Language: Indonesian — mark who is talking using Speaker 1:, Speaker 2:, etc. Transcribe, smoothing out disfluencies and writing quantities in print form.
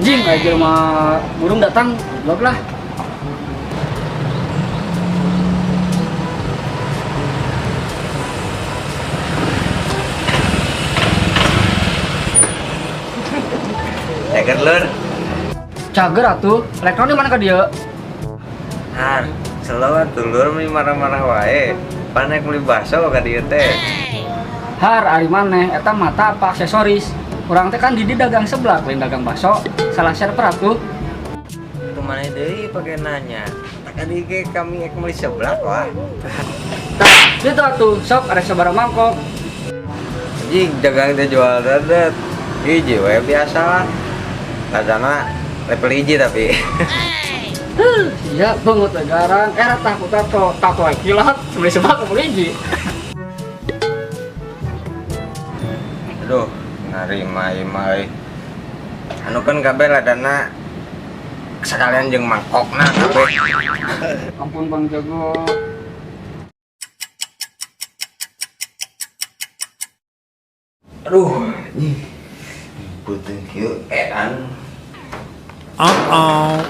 Speaker 1: anjing aja mah burung datang blok lah.
Speaker 2: Ceker lur.
Speaker 1: Cager atuh, elektronik mana ka dia?
Speaker 2: Har, selalu atuh lur mi marah-marah wae. Panek beli bakso ka dieu teh.
Speaker 1: Har, ari maneh eta mata apa aksesoris. Urang teh kan di dagang sebelah lain dagang bakso. Salah server atuh.
Speaker 2: Kemana deui pake nanya. Tak kadi ge kami ek meuli sebelah wah.
Speaker 1: Tah, kitu atuh, sok ada sabaraha mangkok.
Speaker 2: Anjing dagang teh jual dadet. Hiji we biasa lah. Ladana level hiji tapi.
Speaker 1: Iya, banget garang. Era takut tato kilat, beli sebab ke polisi.
Speaker 2: Aduh, narima imai. Anu kan kabeh ladana sekalian jeung mangkokna kabeh.
Speaker 1: Ampun Bang Jago.
Speaker 2: Aduh, nih. Putih kieu edan.
Speaker 3: Uh-oh.